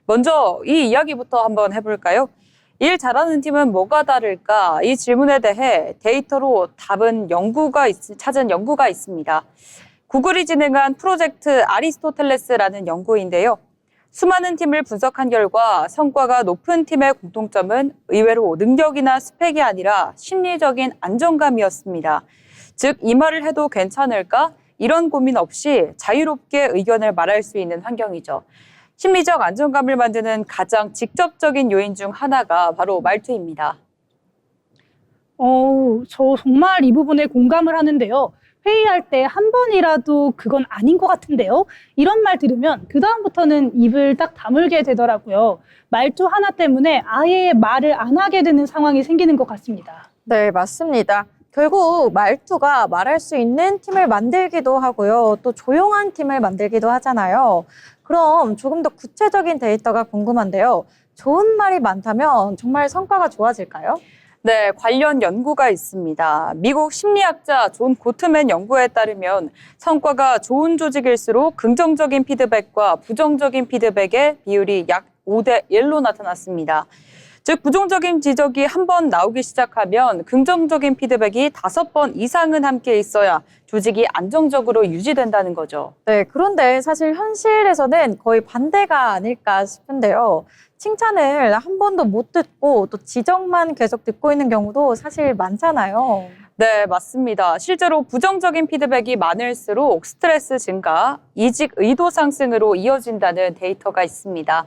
먼저 이 이야기부터 한번 해볼까요? 일 잘하는 팀은 뭐가 다를까? 이 질문에 대해 데이터로 찾은 연구가 있습니다. 구글이 진행한 프로젝트 아리스토텔레스라는 연구인데요. 수많은 팀을 분석한 결과 성과가 높은 팀의 공통점은 의외로 능력이나 스펙이 아니라 심리적인 안정감이었습니다. 즉, 이 말을 해도 괜찮을까? 이런 고민 없이 자유롭게 의견을 말할 수 있는 환경이죠. 심리적 안정감을 만드는 가장 직접적인 요인 중 하나가 바로 말투입니다. 저 정말 이 부분에 공감을 하는데요. 회의할 때 한 번이라도 그건 아닌 것 같은데요. 이런 말 들으면 그다음부터는 입을 딱 다물게 되더라고요. 말투 하나 때문에 아예 말을 안 하게 되는 상황이 생기는 것 같습니다. 네, 맞습니다. 결국 말투가 말할 수 있는 팀을 만들기도 하고요. 또 조용한 팀을 만들기도 하잖아요. 그럼 조금 더 구체적인 데이터가 궁금한데요. 좋은 말이 많다면 정말 성과가 좋아질까요? 네, 관련 연구가 있습니다. 미국 심리학자 존 고트맨 연구에 따르면 성과가 좋은 조직일수록 긍정적인 피드백과 부정적인 피드백의 비율이 약 5대 1로 나타났습니다. 즉, 부정적인 지적이 한 번 나오기 시작하면 긍정적인 피드백이 5번 이상은 함께 있어야 조직이 안정적으로 유지된다는 거죠. 네, 그런데 사실 현실에서는 거의 반대가 아닐까 싶은데요. 칭찬을 한 번도 못 듣고 또 지적만 계속 듣고 있는 경우도 사실 많잖아요. 네, 맞습니다. 실제로 부정적인 피드백이 많을수록 스트레스 증가, 이직 의도 상승으로 이어진다는 데이터가 있습니다.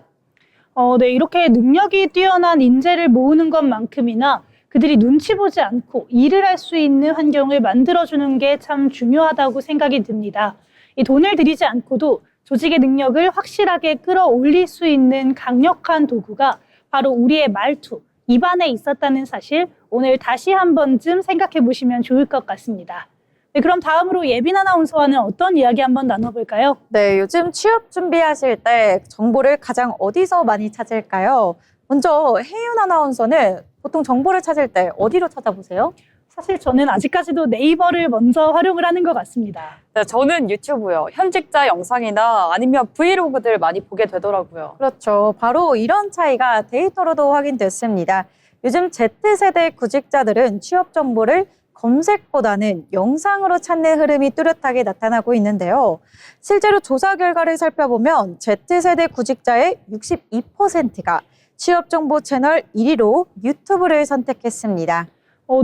네, 이렇게 능력이 뛰어난 인재를 모으는 것만큼이나 그들이 눈치 보지 않고 일을 할 수 있는 환경을 만들어주는 게 참 중요하다고 생각이 듭니다. 이 돈을 들이지 않고도 조직의 능력을 확실하게 끌어올릴 수 있는 강력한 도구가 바로 우리의 말투, 입 안에 있었다는 사실, 오늘 다시 한 번쯤 생각해 보시면 좋을 것 같습니다. 네, 그럼 다음으로 예빈 아나운서와는 어떤 이야기 한번 나눠볼까요? 네, 요즘 취업 준비하실 때 정보를 가장 어디서 많이 찾을까요? 먼저 혜윤 아나운서는 보통 정보를 찾을 때 어디로 찾아보세요? 사실 저는 아직까지도 네이버를 먼저 활용을 하는 것 같습니다. 네, 저는 유튜브요. 현직자 영상이나 아니면 브이로그들 많이 보게 되더라고요. 그렇죠. 바로 이런 차이가 데이터로도 확인됐습니다. 요즘 Z세대 구직자들은 취업 정보를 검색보다는 영상으로 찾는 흐름이 뚜렷하게 나타나고 있는데요. 실제로 조사 결과를 살펴보면 Z세대 구직자의 62%가 취업 정보 채널 1위로 유튜브를 선택했습니다.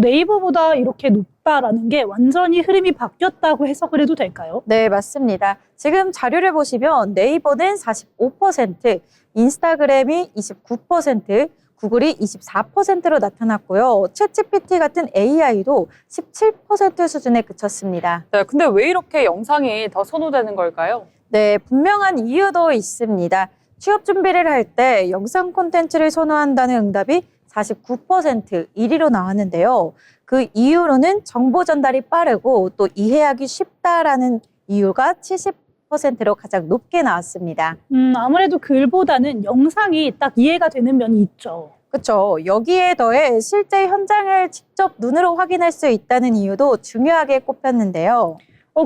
네이버보다 이렇게 높다라는 게 완전히 흐름이 바뀌었다고 해석을 해도 될까요? 네, 맞습니다. 지금 자료를 보시면 네이버는 45%, 인스타그램이 29%, 구글이 24%로 나타났고요. 챗GPT 같은 AI도 17% 수준에 그쳤습니다. 네, 근데 왜 이렇게 영상이 더 선호되는 걸까요? 네, 분명한 이유도 있습니다. 취업 준비를 할 때 영상 콘텐츠를 선호한다는 응답이 49% 1위로 나왔는데요. 그 이유로는 정보 전달이 빠르고 또 이해하기 쉽다라는 이유가 70%로 가장 높게 나왔습니다. 아무래도 글보다는 영상이 딱 이해가 되는 면이 있죠. 그렇죠. 여기에 더해 실제 현장을 직접 눈으로 확인할 수 있다는 이유도 중요하게 꼽혔는데요.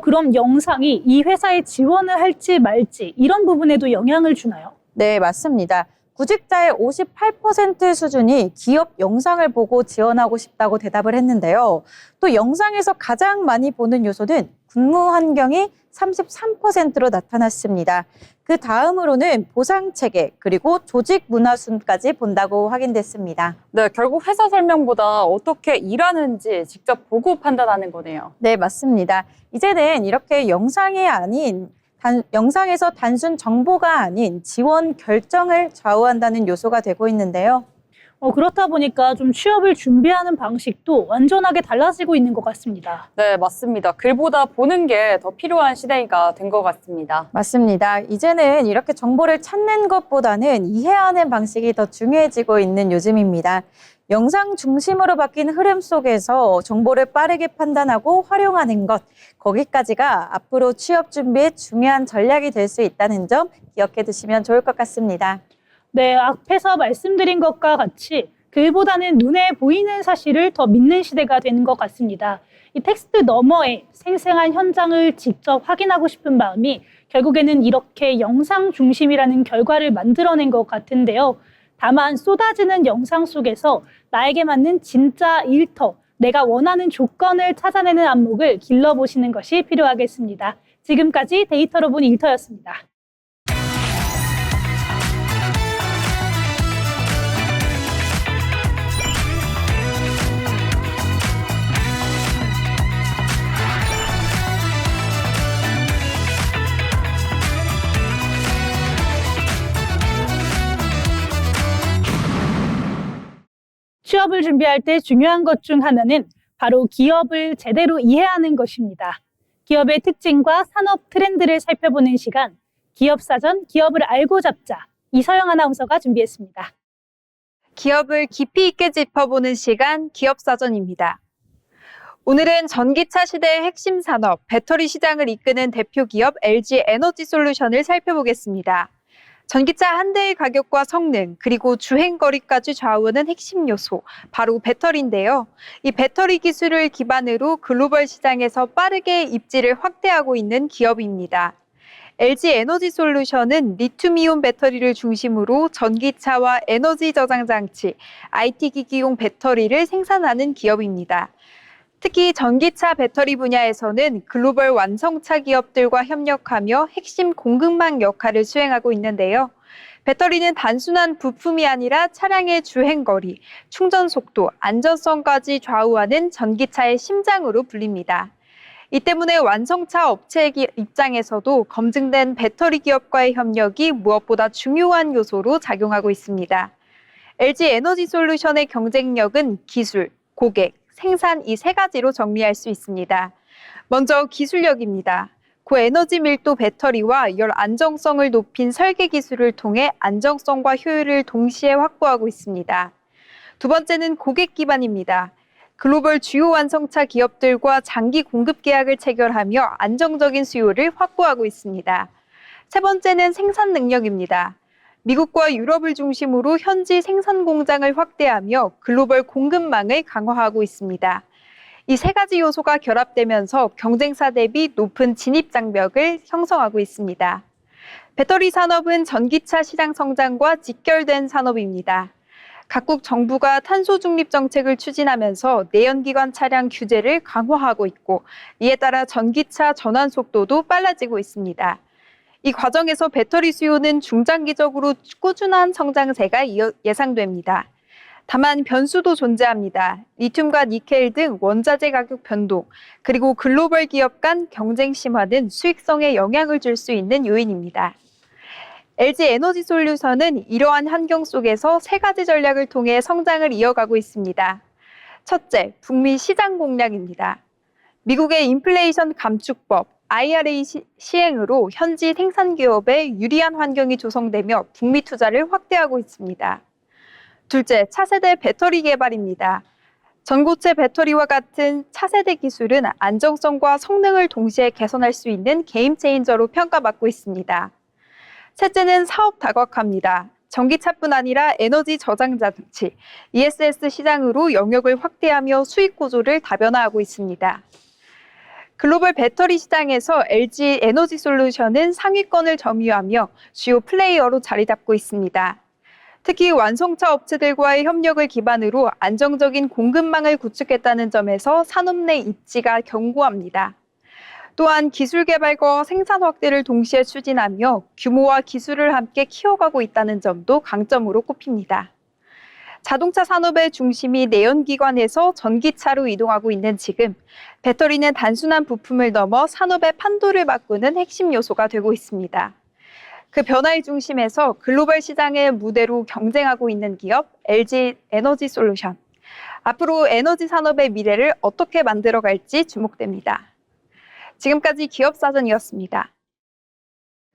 그럼 영상이 이 회사에 지원을 할지 말지 이런 부분에도 영향을 주나요? 네, 맞습니다. 구직자의 58% 수준이 기업 영상을 보고 지원하고 싶다고 대답을 했는데요. 또 영상에서 가장 많이 보는 요소는 근무 환경이 33%로 나타났습니다. 그 다음으로는 보상 체계 그리고 조직 문화 순까지 본다고 확인됐습니다. 네, 결국 회사 설명보다 어떻게 일하는지 직접 보고 판단하는 거네요. 네, 맞습니다. 이제는 이렇게 영상에서 단순 정보가 아닌 지원 결정을 좌우한다는 요소가 되고 있는데요. 그렇다 보니까 좀 취업을 준비하는 방식도 완전하게 달라지고 있는 것 같습니다. 네, 맞습니다. 글보다 보는 게 더 필요한 시대가 된 것 같습니다. 맞습니다. 이제는 이렇게 정보를 찾는 것보다는 이해하는 방식이 더 중요해지고 있는 요즘입니다. 영상 중심으로 바뀐 흐름 속에서 정보를 빠르게 판단하고 활용하는 것, 거기까지가 앞으로 취업 준비에 중요한 전략이 될 수 있다는 점 기억해 두시면 좋을 것 같습니다. 네, 앞에서 말씀드린 것과 같이 글보다는 눈에 보이는 사실을 더 믿는 시대가 되는 것 같습니다. 이 텍스트 너머에 생생한 현장을 직접 확인하고 싶은 마음이 결국에는 이렇게 영상 중심이라는 결과를 만들어낸 것 같은데요. 다만 쏟아지는 영상 속에서 나에게 맞는 진짜 일터, 내가 원하는 조건을 찾아내는 안목을 길러보시는 것이 필요하겠습니다. 지금까지 데이터로 본 일터였습니다. 취업을 준비할 때 중요한 것 중 하나는 바로 기업을 제대로 이해하는 것입니다. 기업의 특징과 산업 트렌드를 살펴보는 시간, 기업사전, 기업을 알고 잡자. 이서영 아나운서가 준비했습니다. 기업을 깊이 있게 짚어보는 시간, 기업사전입니다. 오늘은 전기차 시대의 핵심 산업, 배터리 시장을 이끄는 대표 기업 LG 에너지솔루션을 살펴보겠습니다. 전기차 한 대의 가격과 성능, 그리고 주행거리까지 좌우하는 핵심 요소, 바로 배터리인데요. 이 배터리 기술을 기반으로 글로벌 시장에서 빠르게 입지를 확대하고 있는 기업입니다. LG 에너지솔루션은 리튬이온 배터리를 중심으로 전기차와 에너지 저장 장치, IT 기기용 배터리를 생산하는 기업입니다. 특히 전기차 배터리 분야에서는 글로벌 완성차 기업들과 협력하며 핵심 공급망 역할을 수행하고 있는데요. 배터리는 단순한 부품이 아니라 차량의 주행거리, 충전 속도, 안전성까지 좌우하는 전기차의 심장으로 불립니다. 이 때문에 완성차 업체 입장에서도 검증된 배터리 기업과의 협력이 무엇보다 중요한 요소로 작용하고 있습니다. LG 에너지솔루션의 경쟁력은 기술, 고객, 생산 이 세 가지로 정리할 수 있습니다. 먼저 기술력입니다. 고에너지 밀도 배터리와 열 안정성을 높인 설계 기술을 통해 안정성과 효율을 동시에 확보하고 있습니다. 두 번째는 고객 기반입니다. 글로벌 주요 완성차 기업들과 장기 공급 계약을 체결하며 안정적인 수요를 확보하고 있습니다. 세 번째는 생산 능력입니다. 미국과 유럽을 중심으로 현지 생산 공장을 확대하며 글로벌 공급망을 강화하고 있습니다. 이 세 가지 요소가 결합되면서 경쟁사 대비 높은 진입 장벽을 형성하고 있습니다. 배터리 산업은 전기차 시장 성장과 직결된 산업입니다. 각국 정부가 탄소 중립 정책을 추진하면서 내연기관 차량 규제를 강화하고 있고 이에 따라 전기차 전환 속도도 빨라지고 있습니다. 이 과정에서 배터리 수요는 중장기적으로 꾸준한 성장세가 예상됩니다. 다만 변수도 존재합니다. 리튬과 니켈 등 원자재 가격 변동, 그리고 글로벌 기업 간 경쟁 심화는 수익성에 영향을 줄 수 있는 요인입니다. LG 에너지 솔루션은 이러한 환경 속에서 세 가지 전략을 통해 성장을 이어가고 있습니다. 첫째, 북미 시장 공략입니다. 미국의 인플레이션 감축법, IRA 시행으로 현지 생산 기업에 유리한 환경이 조성되며 북미 투자를 확대하고 있습니다. 둘째, 차세대 배터리 개발입니다. 전고체 배터리와 같은 차세대 기술은 안정성과 성능을 동시에 개선할 수 있는 게임 체인저로 평가받고 있습니다. 셋째는 사업 다각화입니다. 전기차뿐 아니라 에너지 저장 장치, ESS 시장으로 영역을 확대하며 수익 구조를 다변화하고 있습니다. 글로벌 배터리 시장에서 LG 에너지 솔루션은 상위권을 점유하며 주요 플레이어로 자리 잡고 있습니다. 특히 완성차 업체들과의 협력을 기반으로 안정적인 공급망을 구축했다는 점에서 산업 내 입지가 견고합니다. 또한 기술 개발과 생산 확대를 동시에 추진하며 규모와 기술을 함께 키워가고 있다는 점도 강점으로 꼽힙니다. 자동차 산업의 중심이 내연기관에서 전기차로 이동하고 있는 지금, 배터리는 단순한 부품을 넘어 산업의 판도를 바꾸는 핵심 요소가 되고 있습니다. 그 변화의 중심에서 글로벌 시장의 무대로 경쟁하고 있는 기업 LG 에너지 솔루션. 앞으로 에너지 산업의 미래를 어떻게 만들어갈지 주목됩니다. 지금까지 기업사전이었습니다.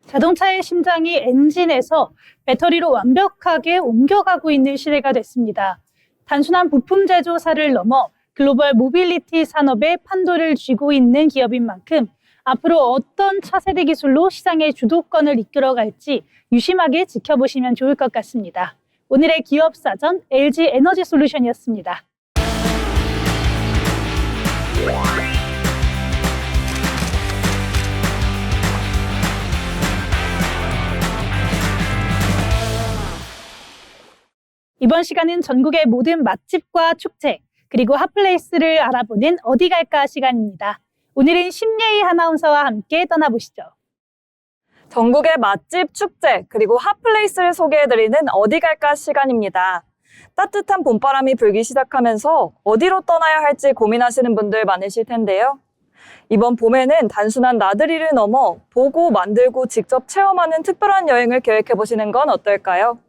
자동차의 심장이 엔진에서 배터리로 완벽하게 옮겨가고 있는 시대가 됐습니다. 단순한 부품 제조사를 넘어 글로벌 모빌리티 산업의 판도를 쥐고 있는 기업인 만큼 앞으로 어떤 차세대 기술로 시장의 주도권을 이끌어갈지 유심하게 지켜보시면 좋을 것 같습니다. 오늘의 기업사전 LG 에너지 솔루션이었습니다. 이번 시간은 전국의 모든 맛집과 축제, 그리고 핫플레이스를 알아보는 어디 갈까 시간입니다. 오늘은 심예희 아나운서와 함께 떠나보시죠. 전국의 맛집, 축제, 그리고 핫플레이스를 소개해드리는 어디 갈까 시간입니다. 따뜻한 봄바람이 불기 시작하면서 어디로 떠나야 할지 고민하시는 분들 많으실 텐데요. 이번 봄에는 단순한 나들이를 넘어 보고, 만들고, 직접 체험하는 특별한 여행을 계획해보시는 건 어떨까요?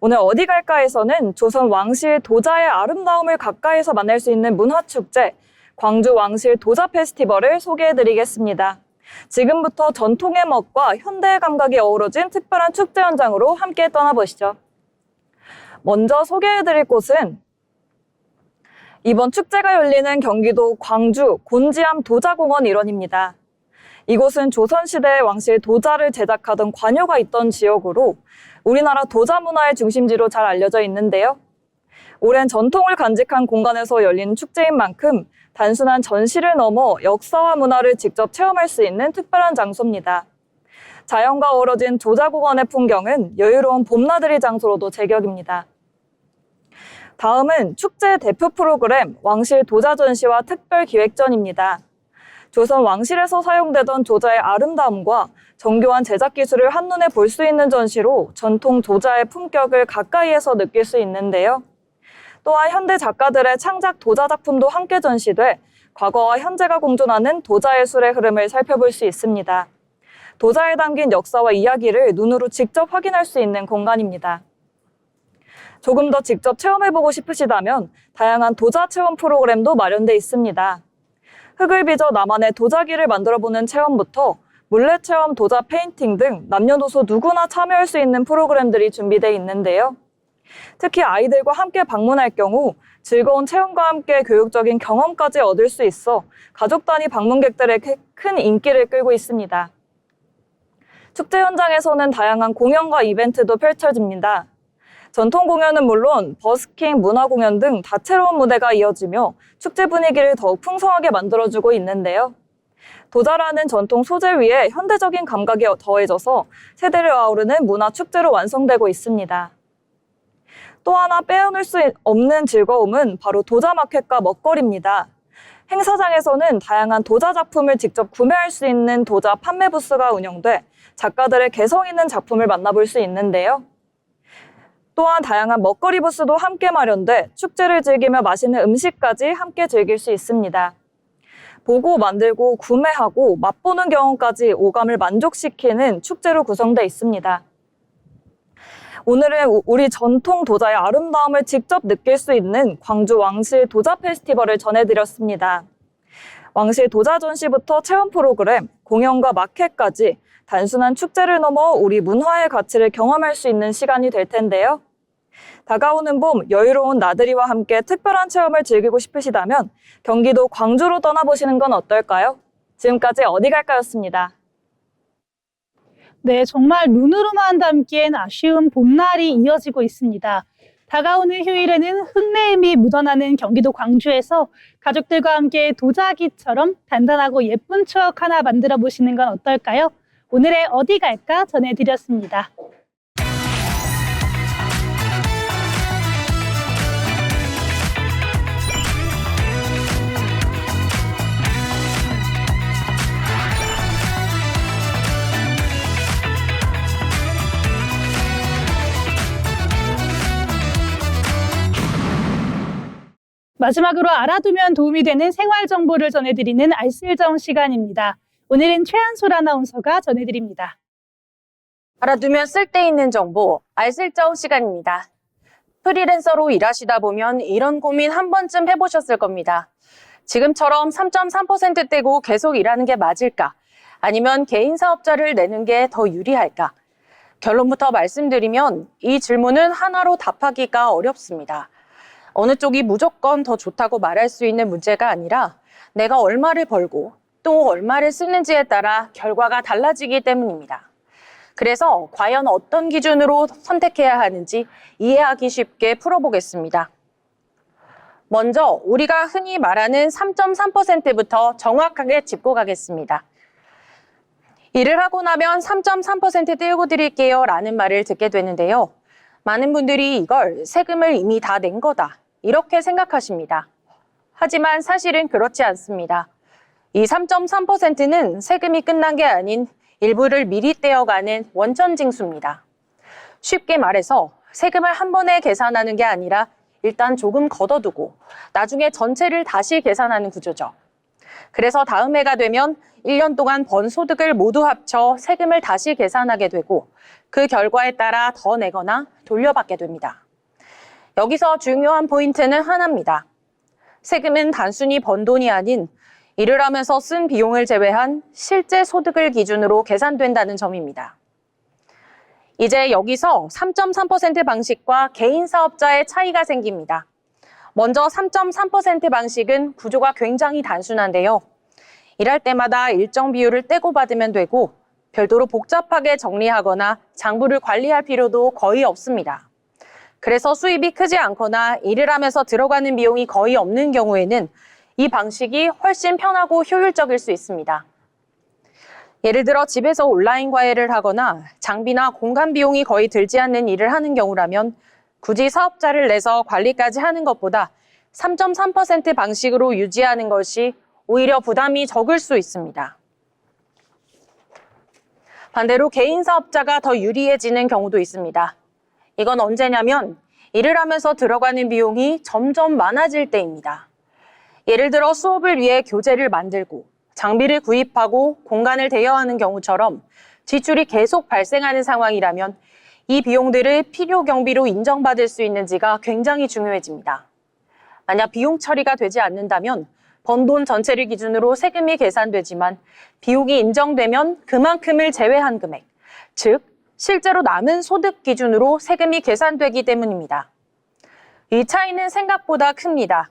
오늘 어디 갈까에서는 조선 왕실 도자의 아름다움을 가까이서 만날 수 있는 문화축제, 광주 왕실 도자 페스티벌을 소개해드리겠습니다. 지금부터 전통의 멋과 현대의 감각이 어우러진 특별한 축제 현장으로 함께 떠나보시죠. 먼저 소개해드릴 곳은 이번 축제가 열리는 경기도 광주 곤지암 도자공원 일원입니다. 이곳은 조선시대 왕실 도자를 제작하던 관요가 있던 지역으로 우리나라 도자 문화의 중심지로 잘 알려져 있는데요. 오랜 전통을 간직한 공간에서 열리는 축제인 만큼 단순한 전시를 넘어 역사와 문화를 직접 체험할 수 있는 특별한 장소입니다. 자연과 어우러진 도자공원의 풍경은 여유로운 봄나들이 장소로도 제격입니다. 다음은 축제 대표 프로그램 왕실 도자 전시와 특별 기획전입니다. 조선 왕실에서 사용되던 도자의 아름다움과 정교한 제작 기술을 한눈에 볼 수 있는 전시로 전통 도자의 품격을 가까이에서 느낄 수 있는데요. 또한 현대 작가들의 창작 도자 작품도 함께 전시돼 과거와 현재가 공존하는 도자예술의 흐름을 살펴볼 수 있습니다. 도자에 담긴 역사와 이야기를 눈으로 직접 확인할 수 있는 공간입니다. 조금 더 직접 체험해보고 싶으시다면 다양한 도자 체험 프로그램도 마련돼 있습니다. 흙을 빚어 나만의 도자기를 만들어보는 체험부터 물레 체험, 도자 페인팅 등 남녀노소 누구나 참여할 수 있는 프로그램들이 준비되어 있는데요. 특히 아이들과 함께 방문할 경우 즐거운 체험과 함께 교육적인 경험까지 얻을 수 있어 가족 단위 방문객들의 큰 인기를 끌고 있습니다. 축제 현장에서는 다양한 공연과 이벤트도 펼쳐집니다. 전통 공연은 물론 버스킹, 문화 공연 등 다채로운 무대가 이어지며 축제 분위기를 더욱 풍성하게 만들어주고 있는데요. 도자라는 전통 소재 위에 현대적인 감각이 더해져서 세대를 아우르는 문화 축제로 완성되고 있습니다. 또 하나 빼어낼 수 없는 즐거움은 바로 도자마켓과 먹거리입니다. 행사장에서는 다양한 도자 작품을 직접 구매할 수 있는 도자 판매 부스가 운영돼 작가들의 개성 있는 작품을 만나볼 수 있는데요. 또한 다양한 먹거리 부스도 함께 마련돼 축제를 즐기며 맛있는 음식까지 함께 즐길 수 있습니다. 보고 만들고 구매하고 맛보는 경험까지 오감을 만족시키는 축제로 구성되어 있습니다. 오늘은 우리 전통 도자의 아름다움을 직접 느낄 수 있는 광주 왕실 도자 페스티벌을 전해드렸습니다. 왕실 도자 전시부터 체험 프로그램, 공연과 마켓까지 단순한 축제를 넘어 우리 문화의 가치를 경험할 수 있는 시간이 될 텐데요. 다가오는 봄, 여유로운 나들이와 함께 특별한 체험을 즐기고 싶으시다면 경기도 광주로 떠나보시는 건 어떨까요? 지금까지 어디 갈까였습니다. 네, 정말 눈으로만 담기엔 아쉬운 봄날이 이어지고 있습니다. 다가오는 휴일에는 흥내음이 묻어나는 경기도 광주에서 가족들과 함께 도자기처럼 단단하고 예쁜 추억 하나 만들어 보시는 건 어떨까요? 오늘의 어디 갈까 전해드렸습니다. 마지막으로 알아두면 도움이 되는 생활 정보를 전해드리는 알쓸정 시간입니다. 오늘은 최한솔 아나운서가 전해드립니다. 알아두면 쓸데있는 정보, 알쓸정 시간입니다. 프리랜서로 일하시다 보면 이런 고민 한 번쯤 해보셨을 겁니다. 지금처럼 3.3%대고 계속 일하는 게 맞을까? 아니면 개인 사업자를 내는 게 더 유리할까? 결론부터 말씀드리면 이 질문은 하나로 답하기가 어렵습니다. 어느 쪽이 무조건 더 좋다고 말할 수 있는 문제가 아니라 내가 얼마를 벌고 또 얼마를 쓰는지에 따라 결과가 달라지기 때문입니다. 그래서 과연 어떤 기준으로 선택해야 하는지 이해하기 쉽게 풀어보겠습니다. 먼저 우리가 흔히 말하는 3.3%부터 정확하게 짚고 가겠습니다. 일을 하고 나면 3.3% 떼고 드릴게요 라는 말을 듣게 되는데요. 많은 분들이 이걸 세금을 이미 다 낸 거다 이렇게 생각하십니다. 하지만 사실은 그렇지 않습니다. 이 3.3%는 세금이 끝난 게 아닌 일부를 미리 떼어가는 원천징수입니다. 쉽게 말해서 세금을 한 번에 계산하는 게 아니라 일단 조금 걷어두고 나중에 전체를 다시 계산하는 구조죠. 그래서 다음 해가 되면 1년 동안 번 소득을 모두 합쳐 세금을 다시 계산하게 되고 그 결과에 따라 더 내거나 돌려받게 됩니다. 여기서 중요한 포인트는 하나입니다. 세금은 단순히 번 돈이 아닌 일을 하면서 쓴 비용을 제외한 실제 소득을 기준으로 계산된다는 점입니다. 이제 여기서 3.3% 방식과 개인 사업자의 차이가 생깁니다. 먼저 3.3% 방식은 구조가 굉장히 단순한데요. 일할 때마다 일정 비율을 떼고 받으면 되고 별도로 복잡하게 정리하거나 장부를 관리할 필요도 거의 없습니다. 그래서 수입이 크지 않거나 일을 하면서 들어가는 비용이 거의 없는 경우에는 이 방식이 훨씬 편하고 효율적일 수 있습니다. 예를 들어 집에서 온라인 과외를 하거나 장비나 공간 비용이 거의 들지 않는 일을 하는 경우라면 굳이 사업자를 내서 관리까지 하는 것보다 3.3% 방식으로 유지하는 것이 오히려 부담이 적을 수 있습니다. 반대로 개인 사업자가 더 유리해지는 경우도 있습니다. 이건 언제냐면 일을 하면서 들어가는 비용이 점점 많아질 때입니다. 예를 들어 수업을 위해 교재를 만들고 장비를 구입하고 공간을 대여하는 경우처럼 지출이 계속 발생하는 상황이라면 이 비용들을 필요 경비로 인정받을 수 있는지가 굉장히 중요해집니다. 만약 비용 처리가 되지 않는다면 번 돈 전체를 기준으로 세금이 계산되지만 비용이 인정되면 그만큼을 제외한 금액, 즉 실제로 남은 소득 기준으로 세금이 계산되기 때문입니다. 이 차이는 생각보다 큽니다.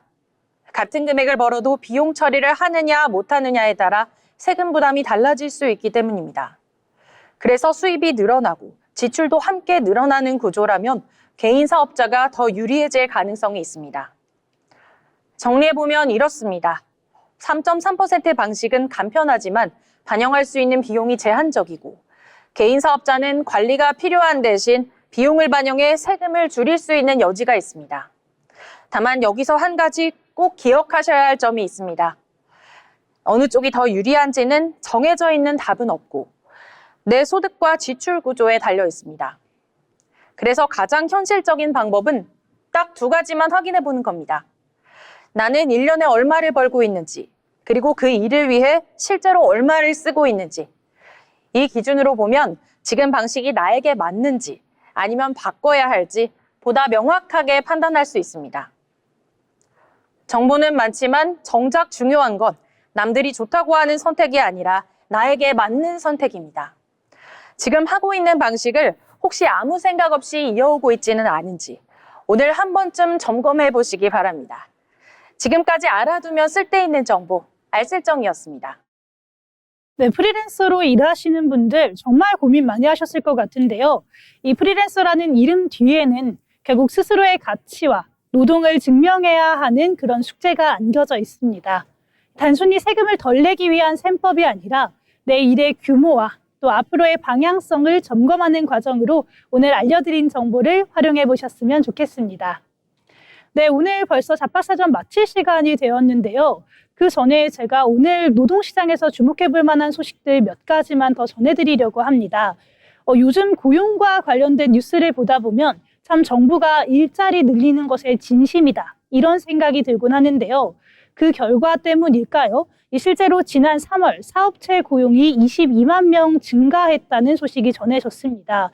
같은 금액을 벌어도 비용 처리를 하느냐 못하느냐에 따라 세금 부담이 달라질 수 있기 때문입니다. 그래서 수입이 늘어나고 지출도 함께 늘어나는 구조라면 개인 사업자가 더 유리해질 가능성이 있습니다. 정리해보면 이렇습니다. 3.3% 방식은 간편하지만 반영할 수 있는 비용이 제한적이고 개인 사업자는 관리가 필요한 대신 비용을 반영해 세금을 줄일 수 있는 여지가 있습니다. 다만 여기서 한 가지 꼭 기억하셔야 할 점이 있습니다. 어느 쪽이 더 유리한지는 정해져 있는 답은 없고 내 소득과 지출 구조에 달려 있습니다. 그래서 가장 현실적인 방법은 딱 두 가지만 확인해 보는 겁니다. 나는 1년에 얼마를 벌고 있는지, 그리고 그 일을 위해 실제로 얼마를 쓰고 있는지. 이 기준으로 보면 지금 방식이 나에게 맞는지 아니면 바꿔야 할지 보다 명확하게 판단할 수 있습니다. 정보는 많지만 정작 중요한 건 남들이 좋다고 하는 선택이 아니라 나에게 맞는 선택입니다. 지금 하고 있는 방식을 혹시 아무 생각 없이 이어오고 있지는 않은지 오늘 한 번쯤 점검해 보시기 바랍니다. 지금까지 알아두면 쓸데있는 정보, 알쓸정이었습니다. 네, 프리랜서로 일하시는 분들 정말 고민 많이 하셨을 것 같은데요. 이 프리랜서라는 이름 뒤에는 결국 스스로의 가치와 노동을 증명해야 하는 그런 숙제가 안겨져 있습니다. 단순히 세금을 덜 내기 위한 셈법이 아니라 내 일의 규모와 또 앞으로의 방향성을 점검하는 과정으로 오늘 알려드린 정보를 활용해 보셨으면 좋겠습니다. 네, 오늘 벌써 잡박사전 마칠 시간이 되었는데요. 그 전에 제가 오늘 노동시장에서 주목해 볼 만한 소식들 몇 가지만 더 전해드리려고 합니다. 요즘 고용과 관련된 뉴스를 보다 보면 참 정부가 일자리 늘리는 것에 진심이다, 이런 생각이 들곤 하는데요. 그 결과 때문일까요? 실제로 지난 3월 사업체 고용이 22만 명 증가했다는 소식이 전해졌습니다.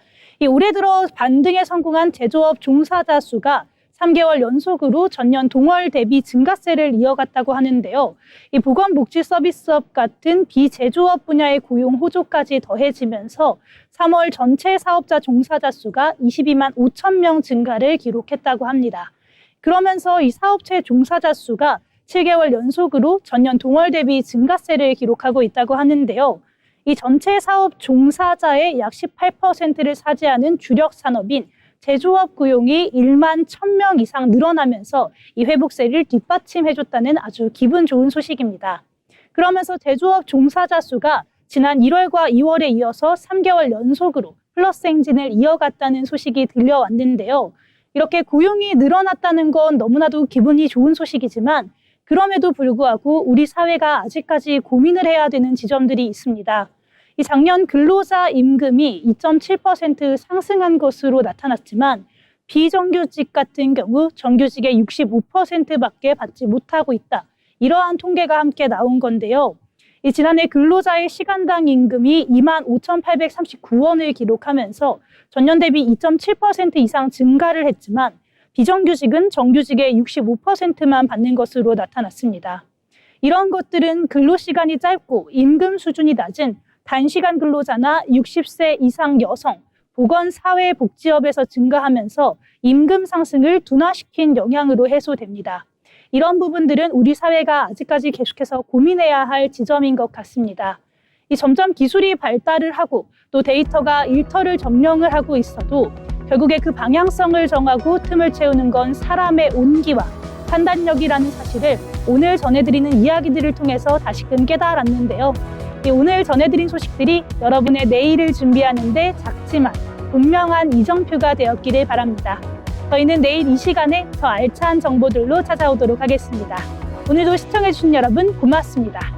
올해 들어 반등에 성공한 제조업 종사자 수가 3개월 연속으로 전년 동월 대비 증가세를 이어갔다고 하는데요. 이 보건복지서비스업 같은 비제조업 분야의 고용 호조까지 더해지면서 3월 전체 사업자 종사자 수가 22만 5천 명 증가를 기록했다고 합니다. 그러면서 이 사업체 종사자 수가 7개월 연속으로 전년 동월 대비 증가세를 기록하고 있다고 하는데요. 이 전체 사업 종사자의 약 18%를 차지하는 주력 산업인 제조업 고용이 1만 1,000명 이상 늘어나면서 이 회복세를 뒷받침해줬다는 아주 기분 좋은 소식입니다. 그러면서 제조업 종사자 수가 지난 1월과 2월에 이어서 3개월 연속으로 플러스 행진을 이어갔다는 소식이 들려왔는데요. 이렇게 고용이 늘어났다는 건 너무나도 기분이 좋은 소식이지만 그럼에도 불구하고 우리 사회가 아직까지 고민을 해야 되는 지점들이 있습니다. 이 작년 근로자 임금이 2.7% 상승한 것으로 나타났지만 비정규직 같은 경우 정규직의 65%밖에 받지 못하고 있다. 이러한 통계가 함께 나온 건데요. 지난해 근로자의 시간당 임금이 25,839원을 기록하면서 전년 대비 2.7% 이상 증가를 했지만 비정규직은 정규직의 65%만 받는 것으로 나타났습니다. 이런 것들은 근로시간이 짧고 임금 수준이 낮은 단시간 근로자나 60세 이상 여성, 보건사회복지업에서 증가하면서 임금 상승을 둔화시킨 영향으로 해소됩니다. 이런 부분들은 우리 사회가 아직까지 계속해서 고민해야 할 지점인 것 같습니다. 점점 기술이 발달을 하고 또 데이터가 일터를 점령을 하고 있어도 결국에 그 방향성을 정하고 틈을 채우는 건 사람의 온기와 판단력이라는 사실을 오늘 전해드리는 이야기들을 통해서 다시금 깨달았는데요. 오늘 전해드린 소식들이 여러분의 내일을 준비하는 데 작지만 분명한 이정표가 되었기를 바랍니다. 저희는 내일 이 시간에 더 알찬 정보들로 찾아오도록 하겠습니다. 오늘도 시청해주신 여러분 고맙습니다.